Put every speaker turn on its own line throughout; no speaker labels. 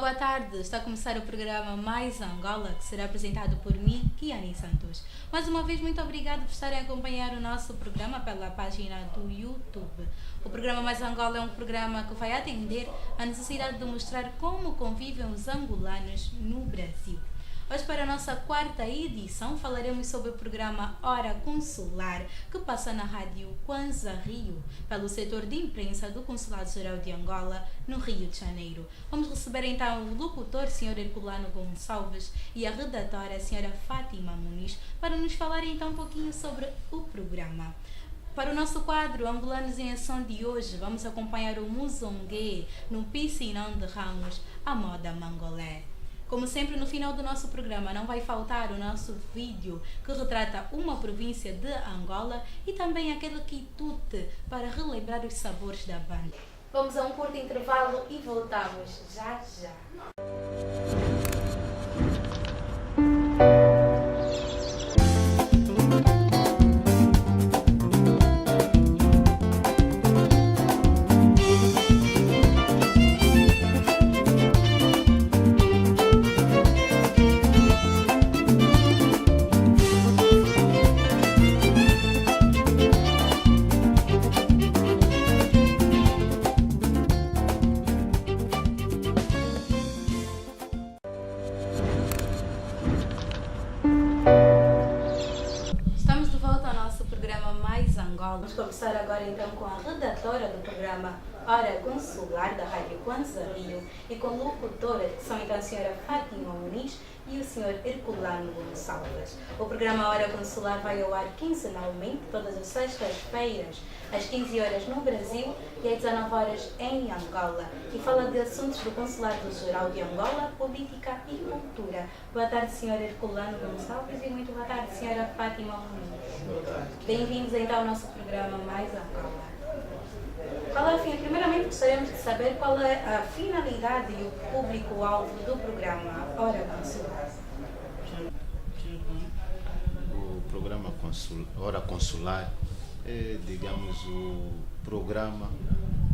boa tarde. Está a começar o programa Mais Angola, que será apresentado por mim, Kiani Santos. Mais uma vez, muito obrigado por estarem a acompanhar o nosso programa pela página do YouTube. O programa Mais Angola é um programa que vai atender à necessidade de mostrar como convivem os angolanos no Brasil. Hoje, para a nossa quarta edição, falaremos sobre o programa Hora Consular, que passa na rádio Kwanza Rio, pelo setor de imprensa do Consulado-Geral de Angola, no Rio de Janeiro. Vamos receber então o locutor, Sr. Herculano Gonçalves, e a redatora, a Sra. Fátima Muniz, para nos falar então um pouquinho sobre o programa. Para o nosso quadro Angolanos em Ação de hoje, vamos acompanhar o Muzongue no Piscinão de Ramos, a moda mangolé. Como sempre, no final do nosso programa não vai faltar o nosso vídeo que retrata uma província de Angola e também aquele quitute para relembrar os sabores da banda. Vamos a um curto intervalo e voltamos já já. Vamos começar agora então com a redatora do programa Hora Consular da Rádio Kwanza Rio e com locutora, que são então a Sra. Fátima Muniz e o Sr. Herculano Gonçalves. O programa Hora Consular vai ao ar quinzenalmente, todas as sextas-feiras, às 15 horas no Brasil e às 19 horas em Angola, e fala de assuntos do Consulado-Geral de Angola, política e cultura. Boa tarde, Sr. Herculano Gonçalves, e muito boa tarde, Sra. Fátima Muniz. Bem-vindos então ao nosso programa Mais Angola. Primeiramente, gostaríamos de saber qual é a finalidade e o público-alvo do programa Hora Consular.
O programa Hora Consular é, digamos, o programa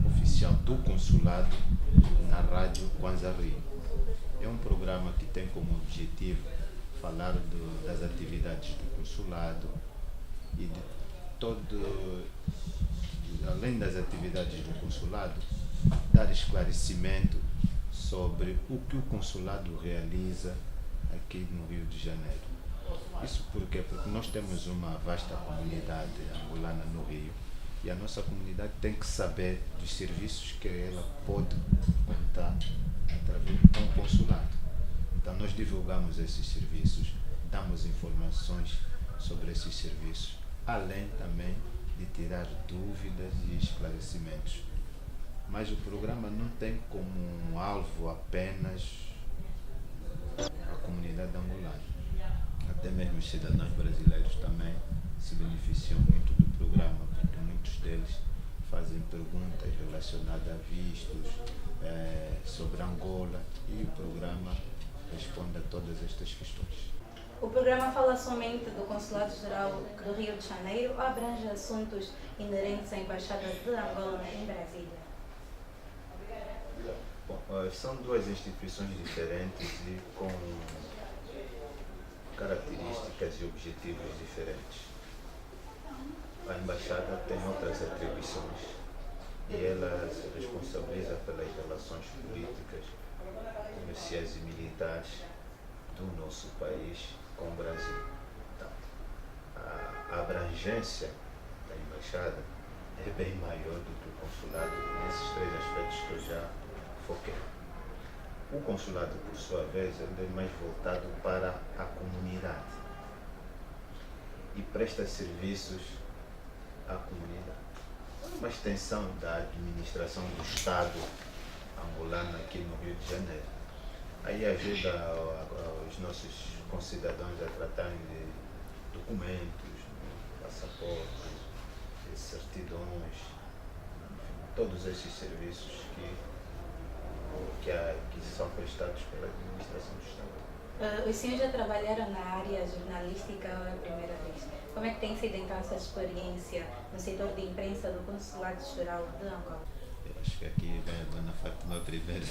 oficial do consulado na rádio Kwanza Rio. É um programa que tem como objetivo falar das atividades do consulado e de todo, além das atividades do consulado, dar esclarecimento sobre o que o consulado realiza aqui no Rio de Janeiro. Isso por quê? Porque nós temos uma vasta comunidade angolana no Rio e a nossa comunidade tem que saber dos serviços que ela pode contar através do consulado. Então nós divulgamos esses serviços, damos informações sobre esses serviços, além também de tirar dúvidas e esclarecimentos. Mas o programa não tem como alvo apenas a comunidade angolana. Até mesmo os cidadãos brasileiros também se beneficiam muito do programa, porque muitos deles fazem perguntas relacionadas a vistos, sobre Angola, e o programa responde a todas estas questões.
O programa fala somente do Consulado-Geral do Rio de Janeiro ou abrange assuntos inerentes à Embaixada de Angola em Brasília?
Bom, são duas instituições diferentes e com características e objetivos diferentes. A Embaixada tem outras atribuições e ela se responsabiliza pelas relações políticas, comerciais e militares do nosso país com o Brasil. Então, a abrangência da Embaixada é bem maior do que o consulado nesses três aspectos que eu já foquei. O consulado, por sua vez, ele é mais voltado para a comunidade e presta serviços à comunidade. Uma extensão da administração do Estado angolano aqui no Rio de Janeiro. Aí ajuda os nossos concidadãos a tratarem de documentos, passaportes, certidões, todos esses serviços que são prestados pela administração do Estado.
Os senhores já trabalharam na área jornalística ou é a primeira vez? Como é que tem sido então essa experiência no setor de imprensa do Consulado-Geral de Angola?
Eu acho que aqui vai a Dona Fátima primeiro.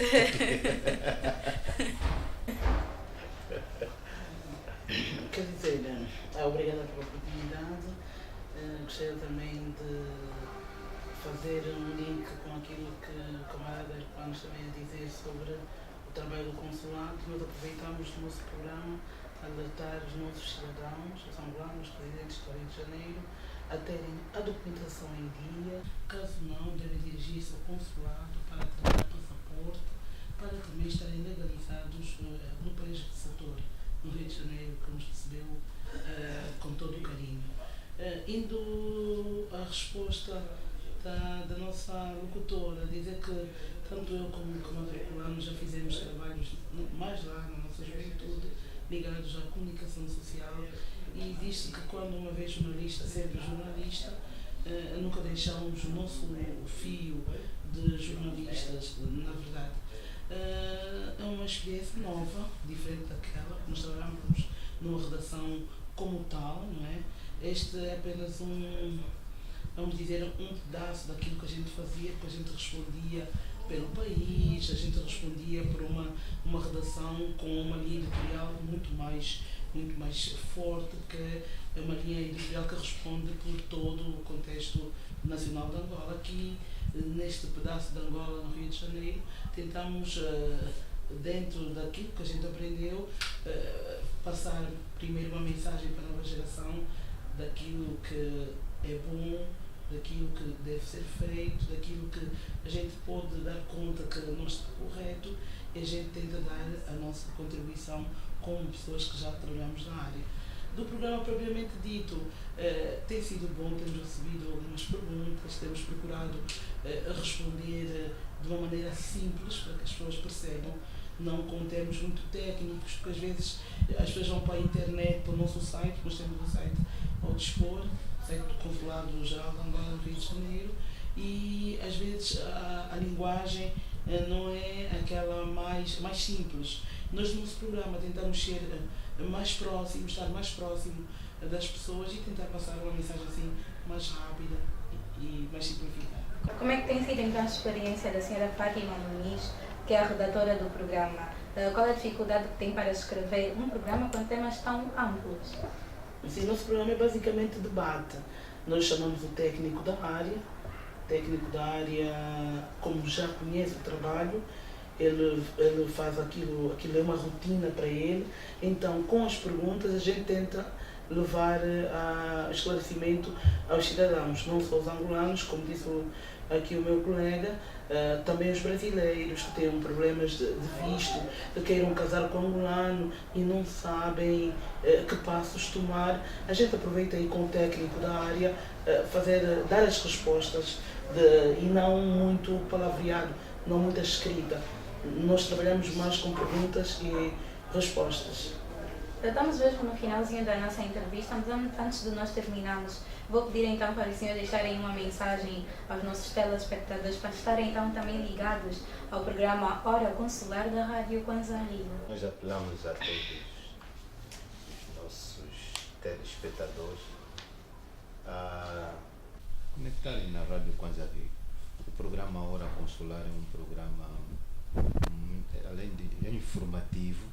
Quer dizer, obrigada pela oportunidade. Gostaria também de fazer um link com aquilo que o camarada Herpanos também a dizer sobre o trabalho do consulado. Nós aproveitamos o nosso programa a alertar os nossos cidadãos, os angolanos, residentes do Rio de Janeiro, a terem a documentação em dia. Caso não, devem dirigir-se ao consulado para tirar passaporte, para também estarem legalizados no país receptor, no Rio de Janeiro, que nos recebeu com todo o carinho. Indo à resposta da nossa locutora, dizer que tanto eu como o Comando Herculano já fizemos trabalhos mais lá na nossa juventude, ligados à comunicação social, e diz-se que quando uma vez jornalista, sempre jornalista, nunca deixamos o nosso fio de jornalistas, na verdade. É uma experiência nova, diferente daquela. Nós trabalhamos numa redação como tal, não é? Este é apenas vamos dizer, um pedaço daquilo que a gente fazia, porque a gente respondia pelo país, a gente respondia por uma redação com uma linha editorial muito mais forte, que é uma linha editorial que responde por todo o contexto nacional de Angola. Aqui, neste pedaço de Angola, no Rio de Janeiro, tentamos, dentro daquilo que a gente aprendeu, passar primeiro uma mensagem para a nova geração daquilo que é bom, daquilo que deve ser feito, daquilo que a gente pode dar conta que não está correto, e a gente tenta dar a nossa contribuição como pessoas que já trabalhamos na área. Do programa propriamente dito, tem sido bom, temos recebido algumas perguntas, temos procurado responder de uma maneira simples para que as pessoas percebam, não com termos muito técnicos, porque às vezes as pessoas vão para a internet, para o nosso site, nós temos um site ao dispor, site do Consulado Geral de Angola no Rio de Janeiro, e às vezes a linguagem não é aquela mais simples. Nós no nosso programa tentamos ser mais próximos, estar mais próximo das pessoas e tentar passar uma mensagem assim mais rápida e mais simplificada.
Como é que tem sido então a experiência da senhora Fátima Muniz, que é a redatora do programa? Qual é a dificuldade que tem para escrever um programa com temas tão amplos?
Sim, nosso programa é basicamente debate. Nós chamamos o técnico da área, como já conhece o trabalho, ele faz aquilo é uma rotina para ele. Então, com as perguntas, a gente tenta levar a esclarecimento aos cidadãos, não só os angolanos, como disse aqui o meu colega, também os brasileiros que têm problemas de visto, que queiram casar com angolano e não sabem que passos tomar. A gente aproveita aí com o técnico da área dar as respostas e não muito palavreado, não muita escrita. Nós trabalhamos mais com perguntas e respostas.
Estamos mesmo no finalzinho da nossa entrevista, mas antes de nós terminarmos, vou pedir então para os senhores deixarem uma mensagem aos nossos telespectadores para estarem então também ligados ao programa Hora Consular da Rádio Kwanza Rio.
Nós apelamos a todos os nossos telespectadores a conectarem na Rádio Kwanza Rio. O programa Hora Consular é um programa, além de informativo,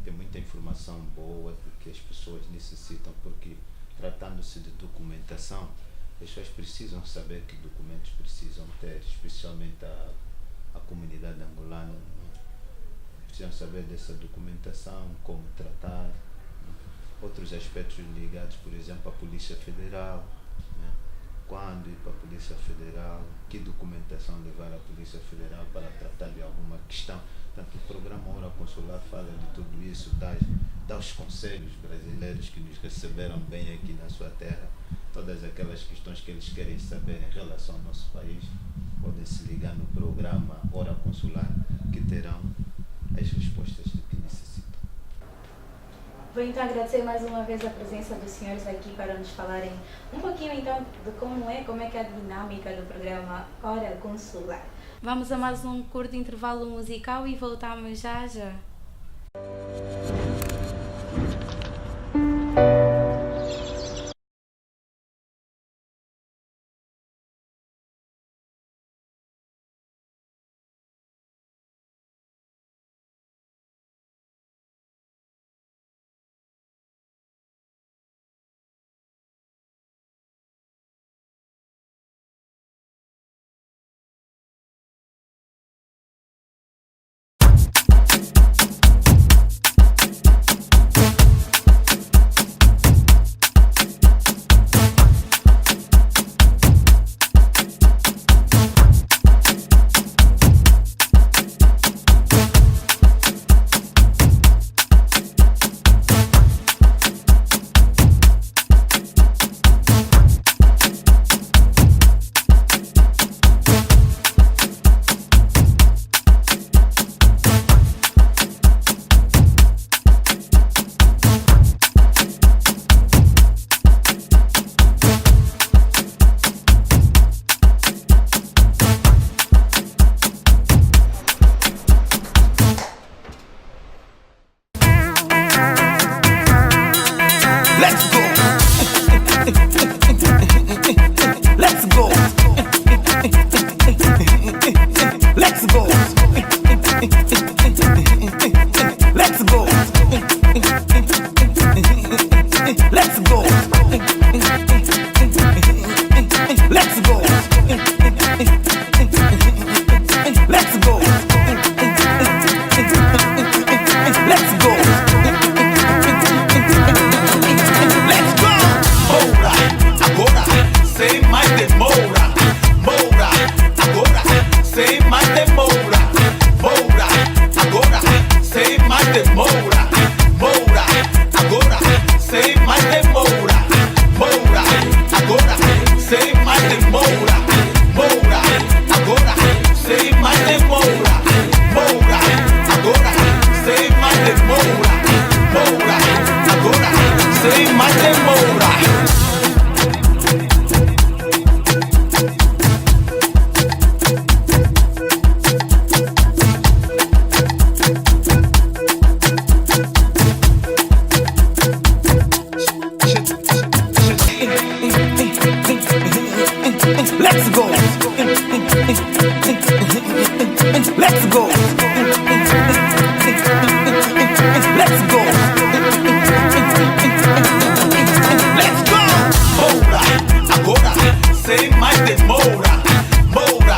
tem muita informação boa que as pessoas necessitam, porque tratando-se de documentação, as pessoas precisam saber que documentos precisam ter, especialmente a comunidade angolana, precisam saber dessa documentação, como tratar, outros aspectos ligados, por exemplo, à Polícia Federal, quando ir para a Polícia Federal, que documentação levar à Polícia Federal para tratar de alguma questão. Portanto, o programa Hora Consular fala de tudo isso, dá os conselhos brasileiros que nos receberam bem aqui na sua terra, todas aquelas questões que eles querem saber em relação ao nosso país, podem se ligar no programa Hora Consular, que terão as respostas do que necessitam.
Vou então agradecer mais uma vez a presença dos senhores aqui para nos falarem um pouquinho então de como é que é a dinâmica do programa Hora Consular. Vamos a mais um curto intervalo musical e voltamos já.
go. Let's go. Let's go. Let's go. Moura, agora, sem mais demora. Moura,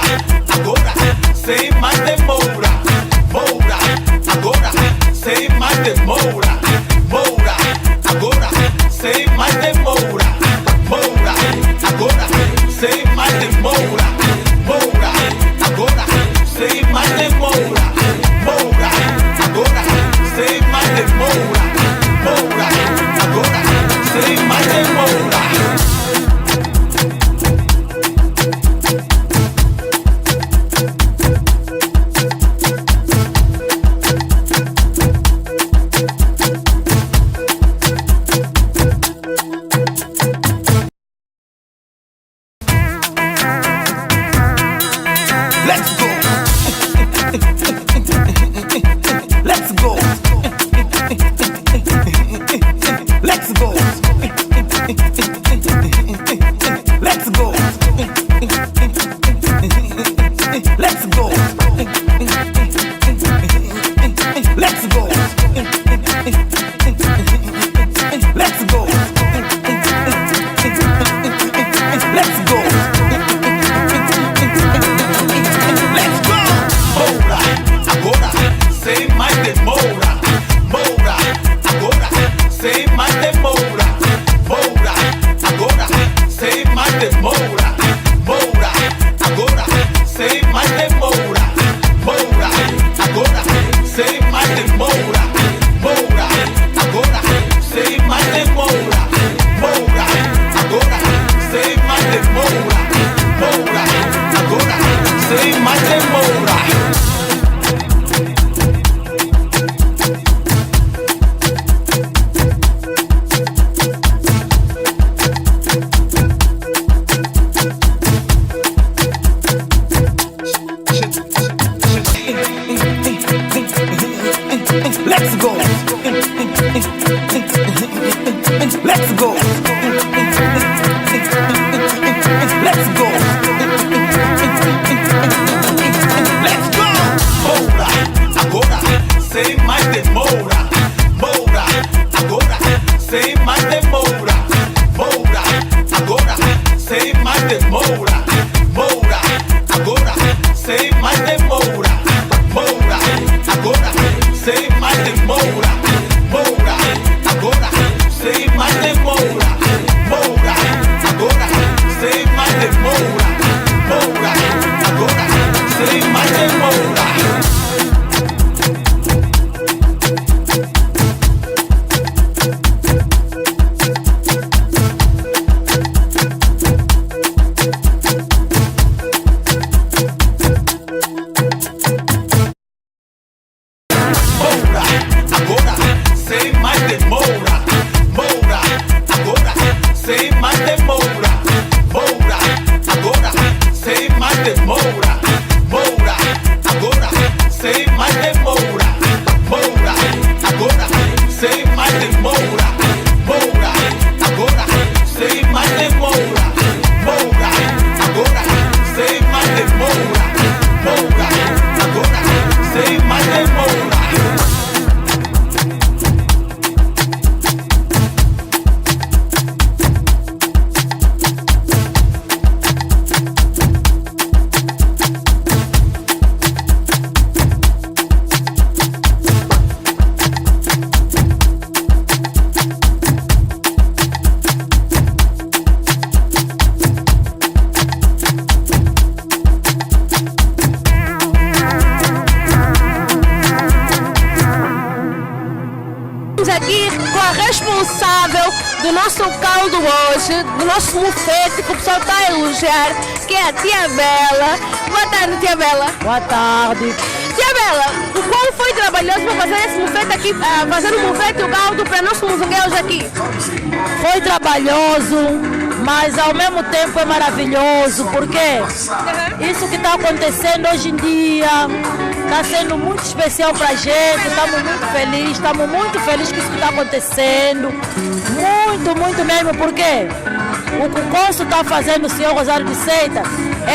agora, sem mais demora. Moura, agora, sem mais demora. Moura, agora, sem mais demora. Moura, agora, sem mais demora. Moura, agora, sem mais demora. Moura, agora, sem mais demora. Moura, agora, sem mais demora.
Do nosso mufete que o pessoal está a elogiar, que é a Tia Bela. Boa tarde, Tia Bela.
Boa tarde.
Tia Bela, o qual foi trabalhoso para fazer esse mufete aqui, fazer o mufete e o caldo para nós muzungueiros aqui?
Foi trabalhoso, mas ao mesmo tempo é maravilhoso, porque isso que está acontecendo hoje em dia está sendo muito especial para a gente, estamos muito felizes com isso que está acontecendo, muito mesmo, porque o que o Consul está fazendo, o senhor Rosário de Seita,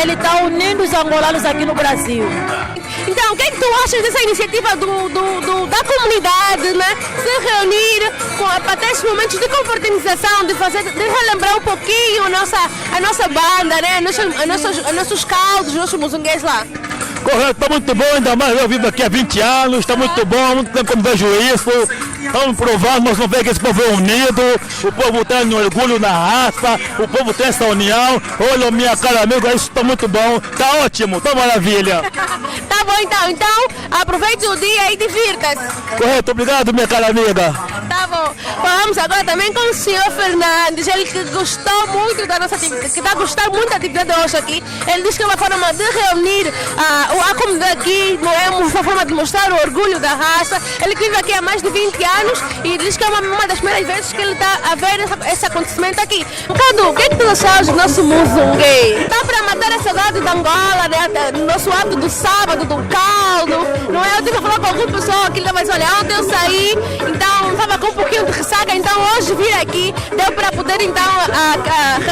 Ele está unindo os angolanos aqui no Brasil.
Então, o que tu achas dessa iniciativa da comunidade, né? Se reunir para ter esses momentos de confraternização, de relembrar um pouquinho a nossa banda, né? Nossos caldos, nossos muzunguês lá.
Correto, está muito bom, ainda mais eu vivo aqui há 20 anos, está muito bom, muito tempo que eu não vejo isso. Estamos provando, nós não vemos que esse povo é unido, o povo tem orgulho na raça, o povo tem essa união. Olha, minha cara amiga, isso está muito bom, está ótimo, está maravilha.
Tá bom então aproveite o dia e divirta-se.
Correto, obrigado, minha cara amiga.
Tá bom. Falamos agora também com o senhor Fernandes, ele que gostou muito da nossa atividade, que está a gostar muito da atividade hoje aqui. Ele diz que é uma forma de reunir a comunidade aqui, não é uma forma de mostrar o orgulho da raça. Ele vive aqui há mais de 20 anos e diz que é uma das primeiras vezes que ele está a ver esse acontecimento aqui. Cadu, o que é que tu achas do nosso muzunguê? Está para matar a saudade da Angola, né? Do nosso ato do sábado, do caldo, não é? Eu tive a falar com alguma pessoa aqui, mas olha, ontem eu saí, então estava com um pouquinho de ressaca, então hoje vir aqui deu para poder então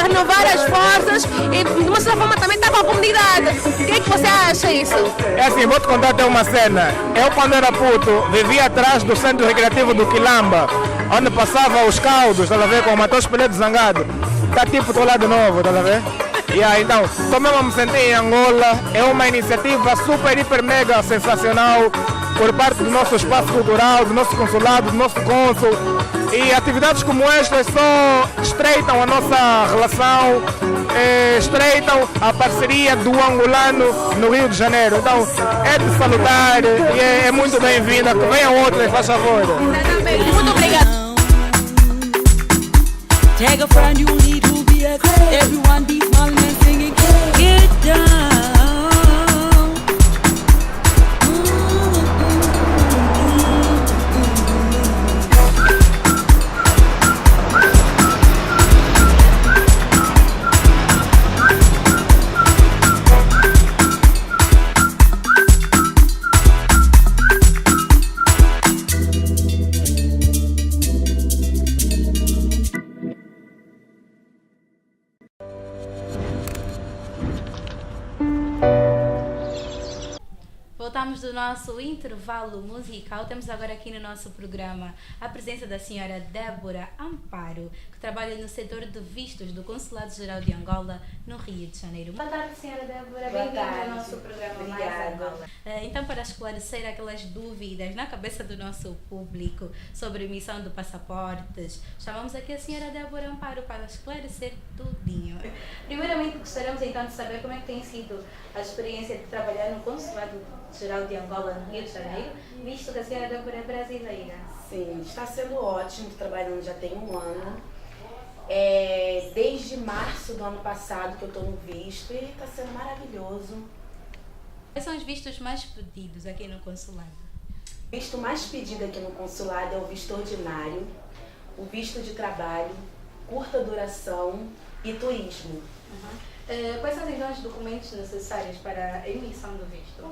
renovar as forças e de uma certa forma também estar com a comunidade. O que é que você acha isso?
É assim, vou te contar até uma cena. Eu quando era puto, vivia atrás do centro recreativo do Quilamba, onde passava os caldos, tá a ver, com o Matheus Peledo Zangado. Está tipo do lado novo, tá a ver? Então, estou mesmo a me sentir em Angola, é uma iniciativa super, hiper, mega sensacional por parte do nosso espaço cultural, do nosso consulado, do nosso cônsul. E atividades como estas só estreitam a nossa relação, estreitam a parceria do angolano no Rio de Janeiro. Então, é de salutar e é muito bem-vinda. Que venham outras, faz favor.
Muito obrigada.
Take a friend you need to be a great. Everyone be smiling and singing. Get down.
Voltamos do nosso intervalo musical. Temos agora aqui no nosso programa a presença da senhora Débora Amparo, que trabalha no setor de vistos do Consulado-Geral de Angola, no Rio de Janeiro. Boa tarde, senhora Débora. Bem-vinda ao nosso programa. Mais Angola. Então, para esclarecer aquelas dúvidas na cabeça do nosso público sobre a emissão de passaportes, chamamos aqui a senhora Débora Amparo para esclarecer tudinho. Primeiramente, gostaríamos então de saber como é que tem sido a experiência de trabalhar no Consulado-Geral de Angola, no Rio de Janeiro, visto que a senhora Débora é brasileira.
Sim, está sendo ótimo, trabalhando já tem um ano. Desde março do ano passado que eu estou no visto e está sendo maravilhoso.
Quais são os vistos mais pedidos aqui no consulado?
O visto mais pedido aqui no consulado é o visto ordinário, o visto de trabalho, curta duração e turismo.
Quais são então os documentos necessários para a emissão do visto?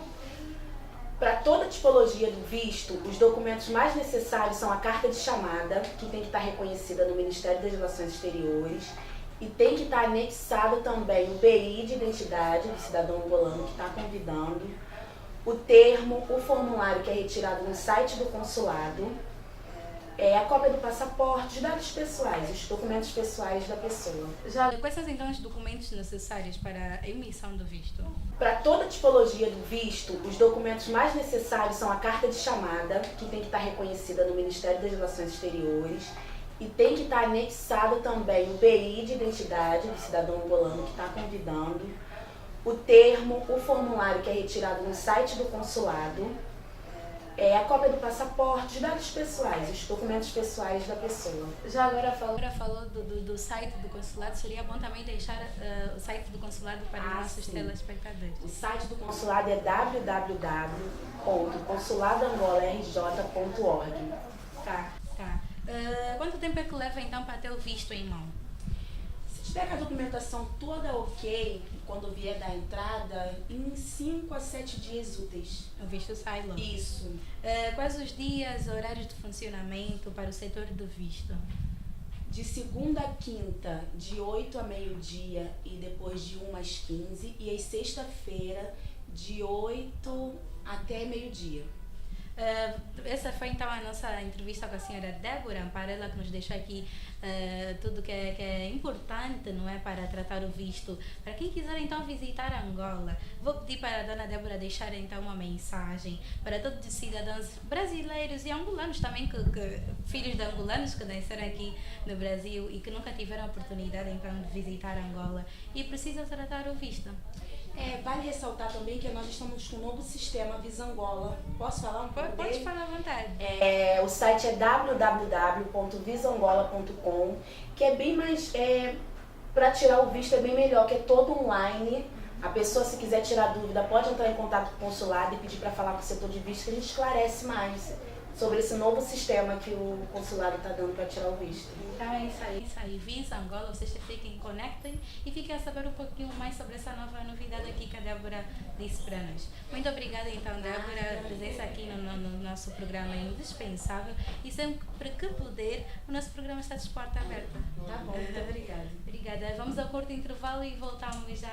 Para toda tipologia do visto, os documentos mais necessários são a carta de chamada, que tem que estar reconhecida no Ministério das Relações Exteriores, e tem que estar anexado também o BI de identidade do cidadão angolano que está convidando, o termo, o formulário que é retirado no site do consulado, a cópia do passaporte, os dados pessoais, os documentos pessoais da pessoa.
Já, quais são então os documentos necessários para a emissão do visto?
Para toda tipologia do visto, os documentos mais necessários são a carta de chamada, que tem que estar reconhecida no Ministério das Relações Exteriores, e tem que estar anexado também o BI de identidade do cidadão angolano que está convidando, o termo, o formulário que é retirado no site do consulado, a cópia do passaporte, os dados pessoais, os documentos pessoais da pessoa.
Já agora falou do site do consulado, seria bom também deixar o site do consulado para os nossos telespectadores.
O site do consulado é www.consuladoangolorj.org.
Tá. Quanto tempo é que leva então para ter o visto em mão?
Se tiver com a documentação toda ok, quando vier da entrada, em 5 a 7 dias úteis.
O visto sai logo.
Isso.
Quais os dias, horários de funcionamento para o setor do visto?
de segunda a quinta, de 8 a meio-dia e depois de 1 às 15, e às sexta-feira, de 8 até meio-dia.
Essa foi então a nossa entrevista com a senhora Débora Amparella, que nos deixou aqui tudo que é importante, não é, para tratar o visto. Para quem quiser então visitar Angola, vou pedir para a dona Débora deixar então uma mensagem para todos os cidadãos brasileiros e angolanos também, que filhos de angolanos que nasceram aqui no Brasil e que nunca tiveram a oportunidade então de visitar Angola e precisam tratar o visto.
Vale ressaltar também que nós estamos com um novo sistema Visa Angola. Posso falar um pouco dele?
Pode falar à vontade.
O site é www.visaangola.com, que é bem mais... para tirar o visto é bem melhor, que é todo online. A pessoa, se quiser tirar dúvida, pode entrar em contato com o consulado e pedir para falar com o setor de visto, que a gente esclarece mais sobre esse novo sistema que o consulado está dando para tirar o visto.
Então é isso aí. Visa Angola, vocês fiquem, conectem e fiquem a saber um pouquinho mais sobre essa nova novidade aqui que a Débora disse para nós. Muito obrigada então, Débora, a presença aqui no nosso programa é indispensável e sempre que puder, o nosso programa está de porta aberta.
Tá bom, muito obrigada.
Obrigada. Vamos ao curto intervalo e voltamos já.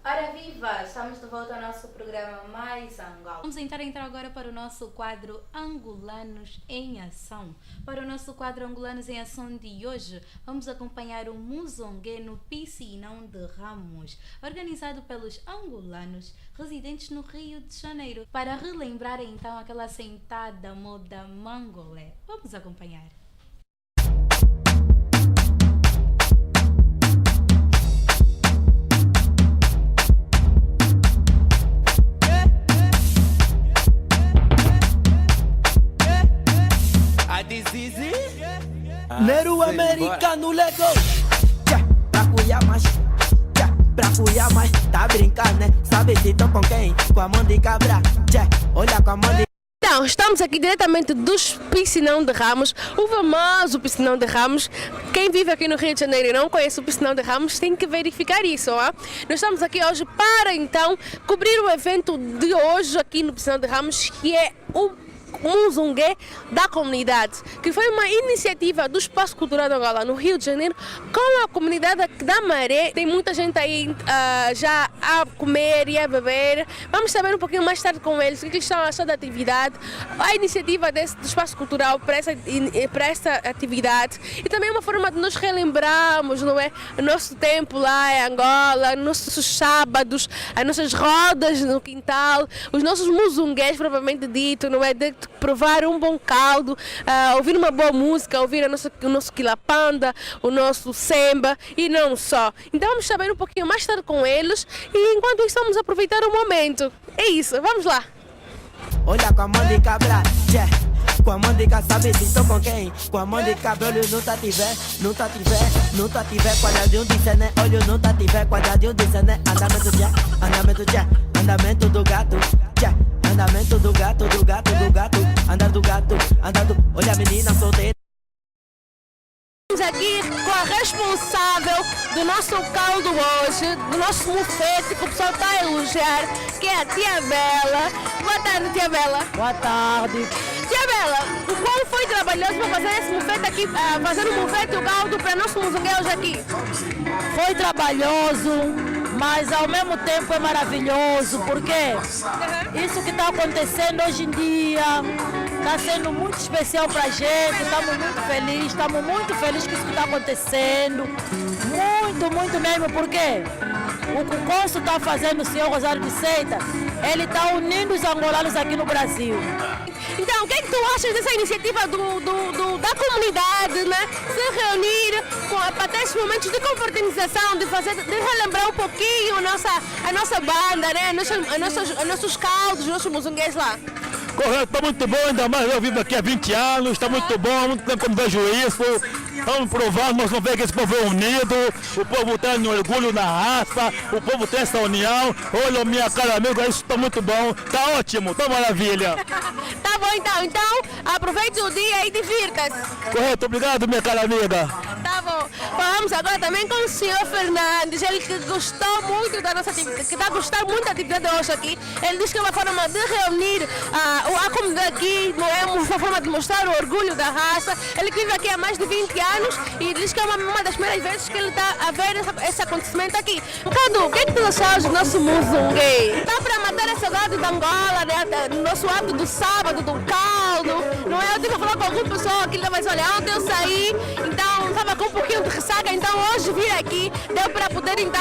Ora viva! Estamos de volta ao nosso programa Mais Angola. Vamos entrar agora para o nosso quadro Angolanos em Ação. Para o nosso quadro Angolanos em Ação de hoje, vamos acompanhar o Muzongue no Piscinão de Ramos, organizado pelos angolanos residentes no Rio de Janeiro, para relembrar então aquela sentada moda mangolé. Vamos acompanhar.
Nero americano legal, pra cuidar mais, tá brincando, né? Sabe se tô com quem? Com a mão de cabra, olha com a mão de...
Então, estamos aqui diretamente dos Piscinão de Ramos, o famoso Piscinão de Ramos. Quem vive aqui no Rio de Janeiro e não conhece o Piscinão de Ramos tem que verificar isso, ó. Nós estamos aqui hoje para então cobrir o evento de hoje aqui no Piscinão de Ramos, que é o Muzongue da comunidade, que foi uma iniciativa do Espaço Cultural de Angola no Rio de Janeiro com a comunidade da Maré. Tem muita gente aí já a comer e a beber. Vamos saber um pouquinho mais tarde com eles o que eles estão achando da atividade, a iniciativa do Espaço Cultural para essa atividade, e também uma forma de nós relembrarmos, não é, o nosso tempo lá em Angola, nossos sábados, as nossas rodas no quintal, os nossos muzungués propriamente dito, não é, de provar um bom caldo, ouvir uma boa música, ouvir o nosso quilapanda, o nosso semba e não só. Então vamos saber um pouquinho mais tarde com eles e enquanto isso vamos aproveitar o momento. É isso, vamos lá.
Olha com a mão de cabra, com a mão de cabra, sabe se tô com quem? Com a mão de cabra, olho não tá tiver, quadradinho de cené, olho não tá tiver, quadradinho de cené, andamento do gato, andamento do gato, andar do gato, olha a menina solteira.
Estamos aqui com a responsável do nosso caldo hoje, do nosso mufete, que o pessoal está a elogiar, que é a Tia Bela. Boa tarde, Tia Bela.
Boa tarde.
Tia Bela, o qual foi trabalhoso para fazer esse mufete aqui, fazer o mufete e o caldo para nosso muzungue hoje aqui?
Foi trabalhoso, mas ao mesmo tempo é maravilhoso, porque isso que está acontecendo hoje em dia está sendo muito especial para a gente, estamos muito felizes com isso que está acontecendo, muito mesmo, porque o que o cônsul está fazendo, o senhor Rosário de Seita, ele está unindo os angolanos aqui no Brasil.
Então, Então, o que é que tu achas dessa iniciativa da comunidade, né? Se reunir para ter esses momentos de confraternização, de relembrar um pouquinho a nossa banda, né? Nossos caldos, nossos muzunguês lá.
Correto, está muito bom, ainda mais eu vivo aqui há 20 anos, está muito bom, muito tempo como vejo isso. Estamos provando, nós vamos ver que esse povo é unido, o povo tem orgulho na raça, o povo tem essa união. Olha, minha cara amiga, isso está muito bom, está ótimo, está maravilha.
Tá bom então aproveite o dia e divirta-se.
Correto, obrigado, minha cara amiga.
Tá bom. Falamos agora também com o senhor Fernandes, ele que gostou muito da nossa atividade, que está a gostar muito da atividade de hoje aqui. Ele diz que é uma forma de reunir a comunidade aqui, não é uma forma de mostrar o orgulho da raça. Ele que vive aqui há mais de 20 anos e diz que é uma das primeiras vezes que ele está a ver esse acontecimento aqui. Cadu, o que é que tu achas do nosso muzunguê? Está para matar a saudade da Angola, né? Do nosso ato do sábado, do caldo, não é? Eu tive a falar com alguma pessoa que ele estava dizendo, olha, ontem eu saí, então estava com um pouquinho de ressaca, então hoje vir aqui deu para poder então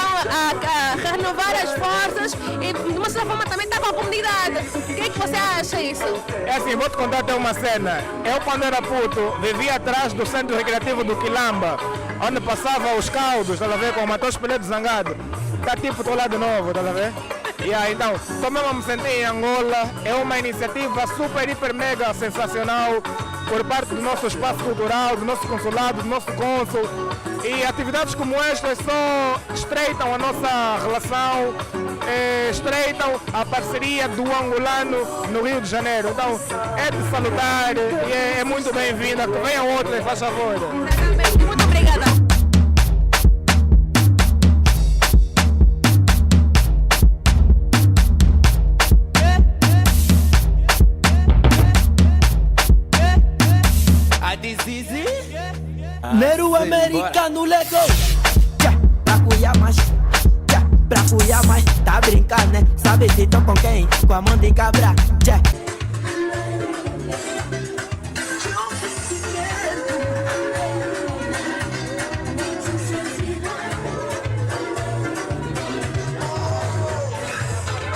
renovar as forças e de uma certa forma também estar com a comunidade. O que é que você acha isso?
É assim, vou te contar até uma cena. Eu quando era puto, vivia atrás do centro recreativo do Quilamba, onde passava os caldos, estás a ver, com o Matheus Peledo Zangado. Está tipo do lado novo, estás a ver? Então, como eu me senti em Angola, é uma iniciativa super, hiper, mega sensacional por parte do nosso espaço cultural, do nosso consulado, do nosso cônsul. E atividades como estas só estreitam a nossa relação, estreitam a parceria do angolano no Rio de Janeiro. Então, é de salutar e é muito bem-vinda. Que venham outras, faz favor.
Muito obrigada.
Nero americano lego, pra cuiar mais, tá brincando, né? Sabe se tô com quem? Com a mão de cabra,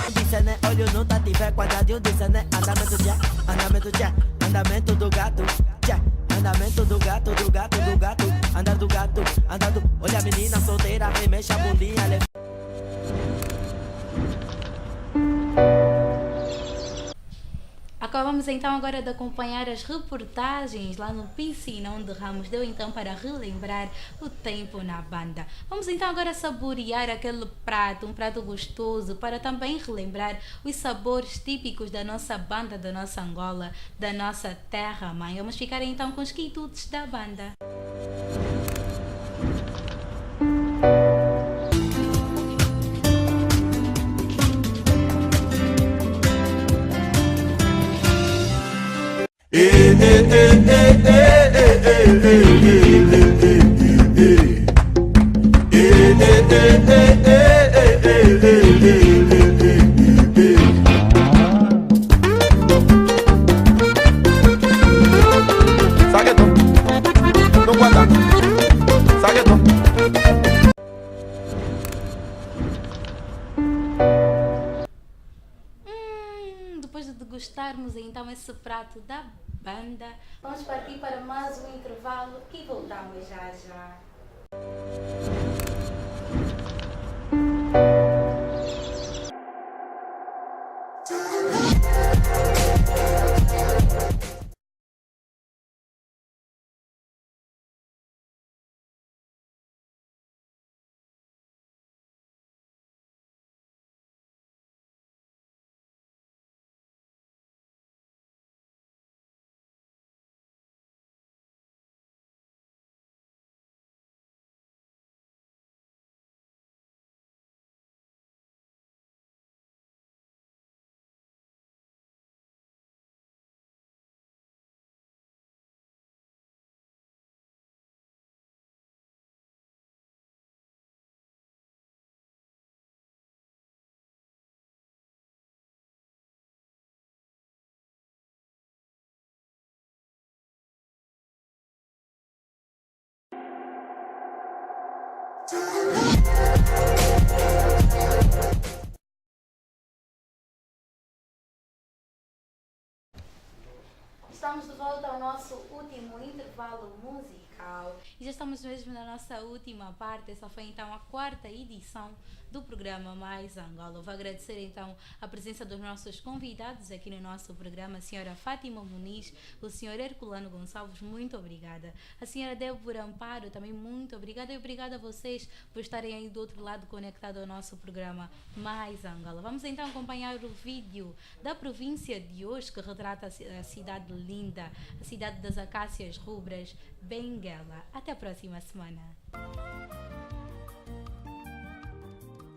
Disse, né? Olho no tativé, quadradinho, disse, né? Andamento andamento do gato, andamento do gato, andar do gato, andando. Olha a menina solteira, vem mexe a bundinha.
Acabamos então agora de acompanhar as reportagens lá no Piscina, onde Ramos deu então para relembrar o tempo na banda. Vamos então agora saborear aquele prato, um prato gostoso, para também relembrar os sabores típicos da nossa banda, da nossa Angola, da nossa terra-mãe. Vamos ficar então com os quitutes da banda. Depois de degustarmos então esse prato da banda, vamos partir para mais um intervalo e voltamos já já. volta ao nosso último intervalo musical e já estamos mesmo na nossa última parte. Essa foi então a 4ª edição do programa Mais Angola. Vou agradecer então a presença dos nossos convidados aqui no nosso programa, a senhora Fátima Muniz, o senhor Herculano Gonçalves, muito obrigada. A senhora Débora Amparo, também muito obrigada, e obrigada a vocês por estarem aí do outro lado conectado ao nosso programa Mais Angola. Vamos então acompanhar o vídeo da província de hoje, que retrata a cidade linda, a cidade das acácias rubras, Benguela. Até a próxima semana.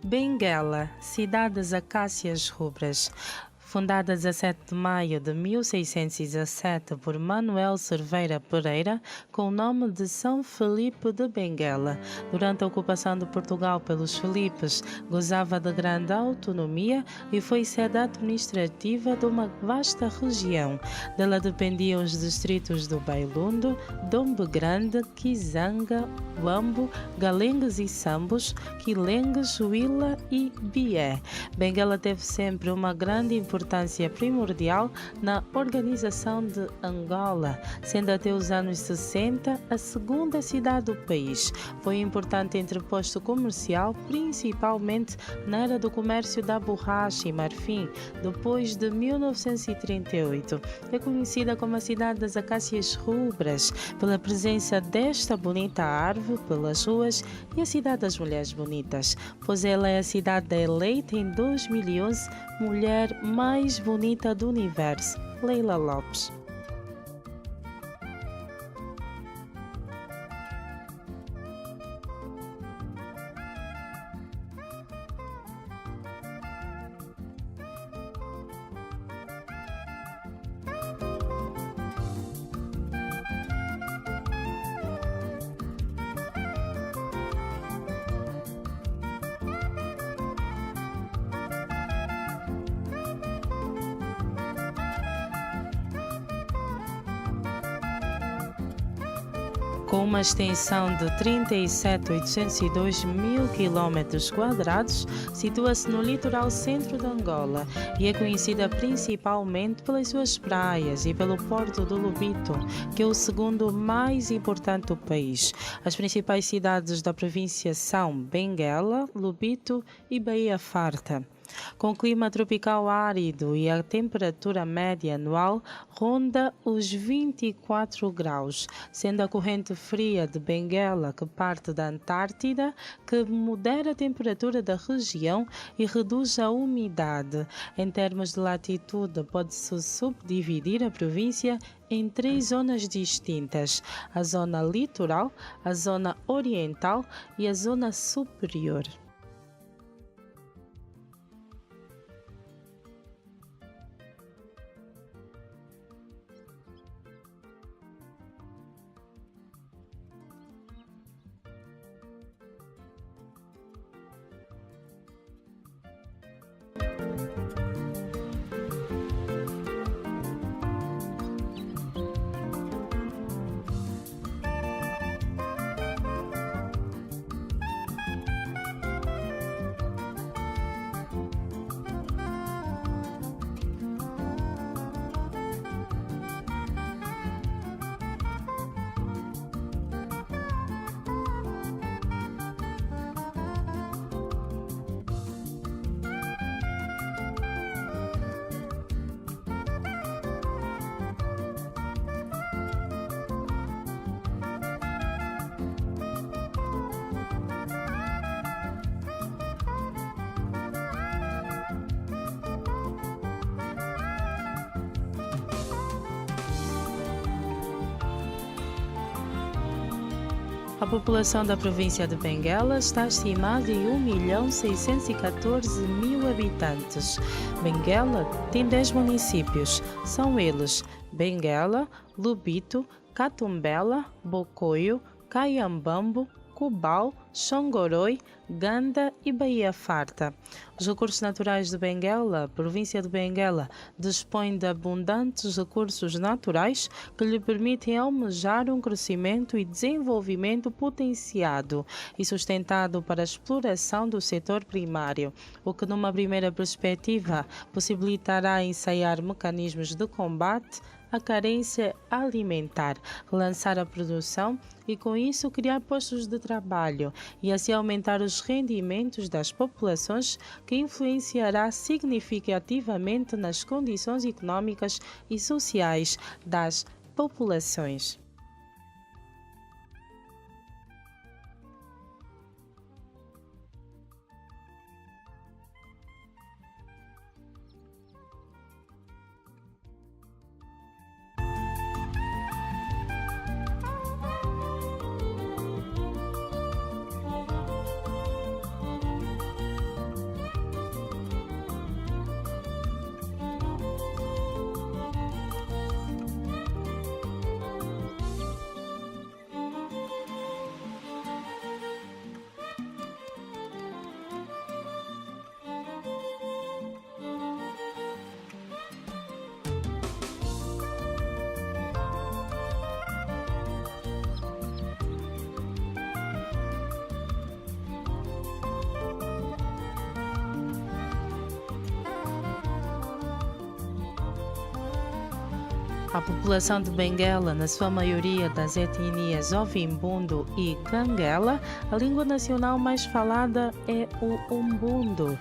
Benguela, cidade das acácias rubras. Fundada 17 de maio de 1617 por Manuel Cerveira Pereira, com o nome de São Felipe de Benguela. Durante a ocupação de Portugal pelos Filipes, gozava de grande autonomia e foi sede administrativa de uma vasta região. Dela dependiam os distritos do Bailundo, Dombe Grande, Quizanga, Huambo, Galengues e Sambos, Quilengues, Huila e Bié. Benguela teve sempre uma grande importância primordial na organização de Angola, sendo até os anos 60 a segunda cidade do país. Foi importante entreposto comercial, principalmente na era do comércio da borracha e marfim. Depois de 1938, é conhecida como a cidade das acácias rubras, pela presença desta bonita árvore pelas ruas, e a cidade das mulheres bonitas, pois ela é a cidade eleita em 2011 mulher mais bonita do universo, Leila Lopes. Com uma extensão de 37.802 mil quilómetros quadrados, situa-se no litoral centro de Angola e é conhecida principalmente pelas suas praias e pelo porto do Lubito, que é o segundo mais importante do país. As principais cidades da província são Benguela, Lubito e Baía Farta. Com clima tropical árido e a temperatura média anual ronda os 24 graus, sendo a corrente fria de Benguela, que parte da Antártida, que modera a temperatura da região e reduz a umidade. Em termos de latitude, pode-se subdividir a província em 3 zonas distintas: a zona litoral, a zona oriental e a zona superior. A população da província de Benguela está estimada em 1.614.000 habitantes. Benguela tem 10 municípios. São eles: Benguela, Lubito, Catumbela, Bocoio, Caiambambo, Cubal, Xongoroi, Ganda e Baía Farta. Os recursos naturais de Benguela, a província de Benguela, dispõe de abundantes recursos naturais que lhe permitem almejar um crescimento e desenvolvimento potenciado e sustentado para a exploração do setor primário, o que numa primeira perspectiva possibilitará ensaiar mecanismos de combate a carência alimentar, relançar a produção e, com isso, criar postos de trabalho e assim aumentar os rendimentos das populações, que influenciará significativamente nas condições econômicas e sociais das populações. A população de Benguela, na sua maioria das etnias Ovimbundo e Canguela, a língua nacional mais falada é o Umbundo.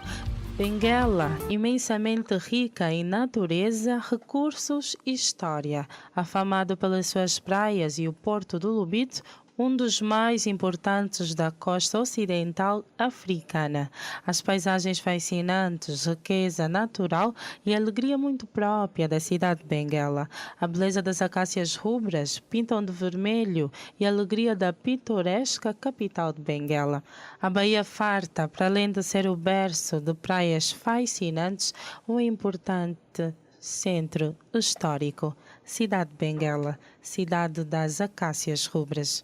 Benguela, imensamente rica em natureza, recursos e história, afamado pelas suas praias e o porto do Lubito, um dos mais importantes da costa ocidental africana. As paisagens fascinantes, riqueza natural e alegria muito própria da cidade de Benguela. A beleza das acácias rubras pintam de vermelho e a alegria da pitoresca capital de Benguela. A Baía farta, para além de ser o berço de praias fascinantes, um importante centro histórico. Cidade de Benguela, cidade das acácias rubras.